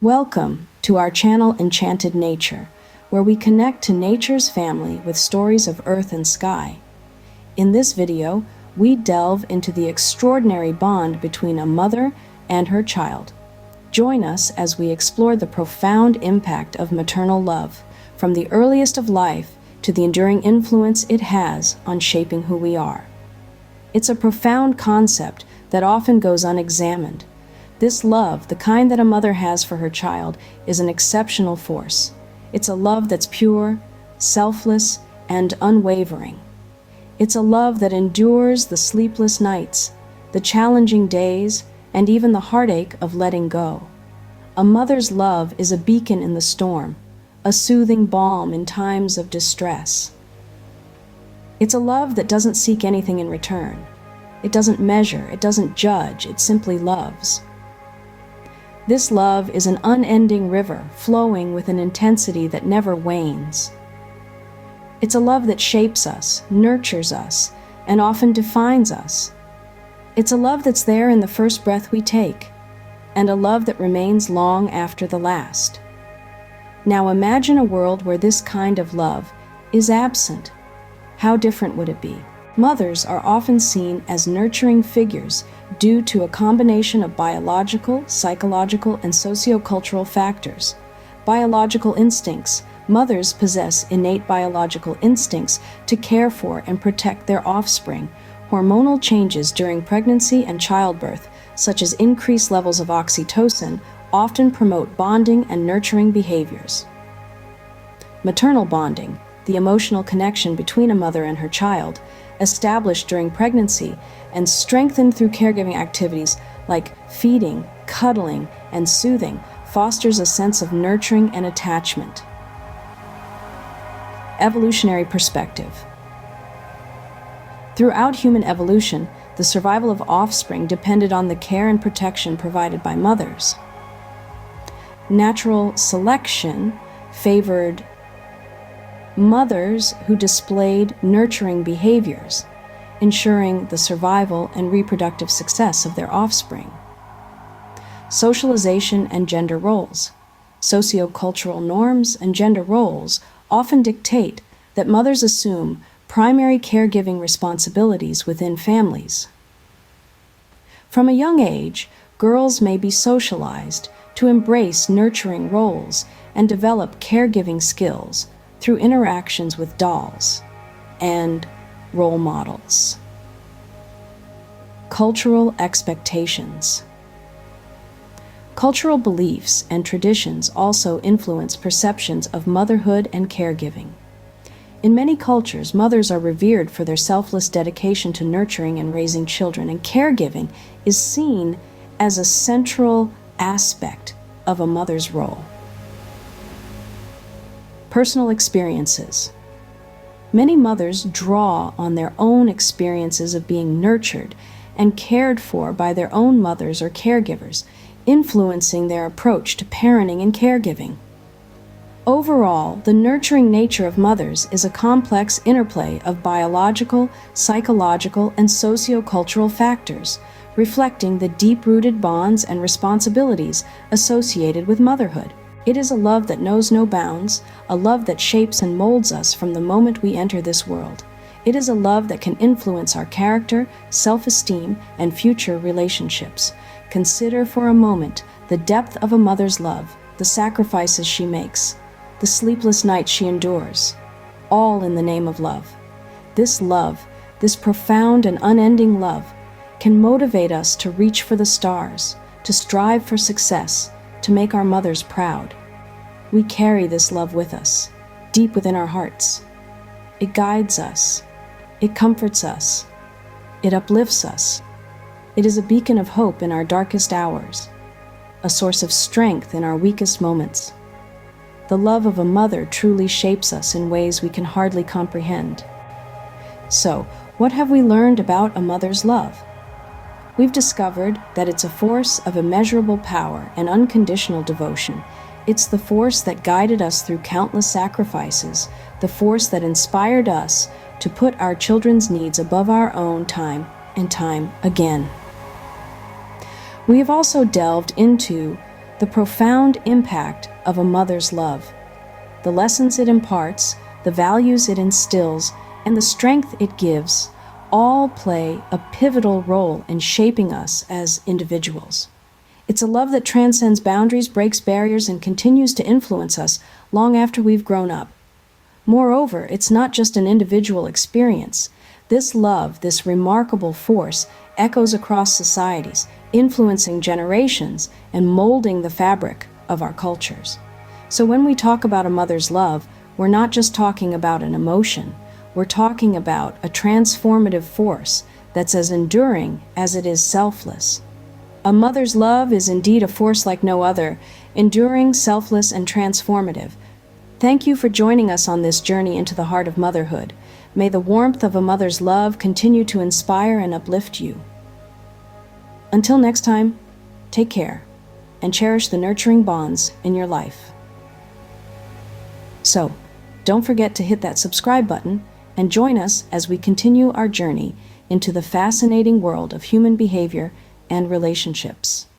Welcome to our channel Enchanted Nature, where we connect to nature's family with stories of earth and sky. In this video, we delve into the extraordinary bond between a mother and her child. Join us as we explore the profound impact of maternal love, from the earliest of life to the enduring influence it has on shaping who we are. It's a profound concept that often goes unexamined. This love, the kind that a mother has for her child, is an exceptional force. It's a love that's pure, selfless, and unwavering. It's a love that endures the sleepless nights, the challenging days, and even the heartache of letting go. A mother's love is a beacon in the storm, a soothing balm in times of distress. It's a love that doesn't seek anything in return. It doesn't measure, it doesn't judge, it simply loves. This love is an unending river, flowing with an intensity that never wanes. It's a love that shapes us, nurtures us, and often defines us. It's a love that's there in the first breath we take, and a love that remains long after the last. Now imagine a world where this kind of love is absent. How different would it be? Mothers are often seen as nurturing figures due to a combination of biological, psychological, and sociocultural factors. Biological instincts. Mothers possess innate biological instincts to care for and protect their offspring. Hormonal changes during pregnancy and childbirth, such as increased levels of oxytocin, often promote bonding and nurturing behaviors. Maternal bonding, the emotional connection between a mother and her child, established during pregnancy and strengthened through caregiving activities like feeding, cuddling, and soothing, fosters a sense of nurturing and attachment. Evolutionary perspective. Throughout human evolution, the survival of offspring depended on the care and protection provided by mothers. Natural selection favored mothers who displayed nurturing behaviors, ensuring the survival and reproductive success of their offspring. Socialization and gender roles. Sociocultural norms and gender roles often dictate that mothers assume primary caregiving responsibilities within families. From a young age, girls may be socialized to embrace nurturing roles and develop caregiving skills through interactions with dolls and role models. Cultural expectations. Cultural beliefs and traditions also influence perceptions of motherhood and caregiving. In many cultures, mothers are revered for their selfless dedication to nurturing and raising children, and caregiving is seen as a central aspect of a mother's role. Personal experiences. Many mothers draw on their own experiences of being nurtured and cared for by their own mothers or caregivers, influencing their approach to parenting and caregiving. Overall, the nurturing nature of mothers is a complex interplay of biological, psychological, and sociocultural factors, reflecting the deep-rooted bonds and responsibilities associated with motherhood. It is a love that knows no bounds, a love that shapes and molds us from the moment we enter this world. It is a love that can influence our character, self-esteem, and future relationships. Consider for a moment the depth of a mother's love, the sacrifices she makes, the sleepless nights she endures, all in the name of love. This love, this profound and unending love, can motivate us to reach for the stars, to strive for success, to make our mothers proud. We carry this love with us, deep within our hearts. It guides us. It comforts us. It uplifts us. It is a beacon of hope in our darkest hours, a source of strength in our weakest moments. The love of a mother truly shapes us in ways we can hardly comprehend. So, what have we learned about a mother's love? We've discovered that it's a force of immeasurable power and unconditional devotion. It's the force that guided us through countless sacrifices, the force that inspired us to put our children's needs above our own time and time again. We have also delved into The profound impact of a mother's love, the lessons it imparts, the values it instills, and the strength it gives, all play a pivotal role in shaping us as individuals. It's a love that transcends boundaries, breaks barriers, and continues to influence us long after we've grown up. Moreover, it's not just an individual experience. This love, this remarkable force, echoes across societies, influencing generations and molding the fabric of our cultures. So when we talk about a mother's love, we're not just talking about an emotion. We're talking about a transformative force that's as enduring as it is selfless. A mother's love is indeed a force like no other, enduring, selfless, and transformative. Thank you for joining us on this journey into the heart of motherhood. May the warmth of a mother's love continue to inspire and uplift you. Until next time, take care and cherish the nurturing bonds in your life. So, don't forget to hit that subscribe button and join us as we continue our journey into the fascinating world of human behavior and relationships.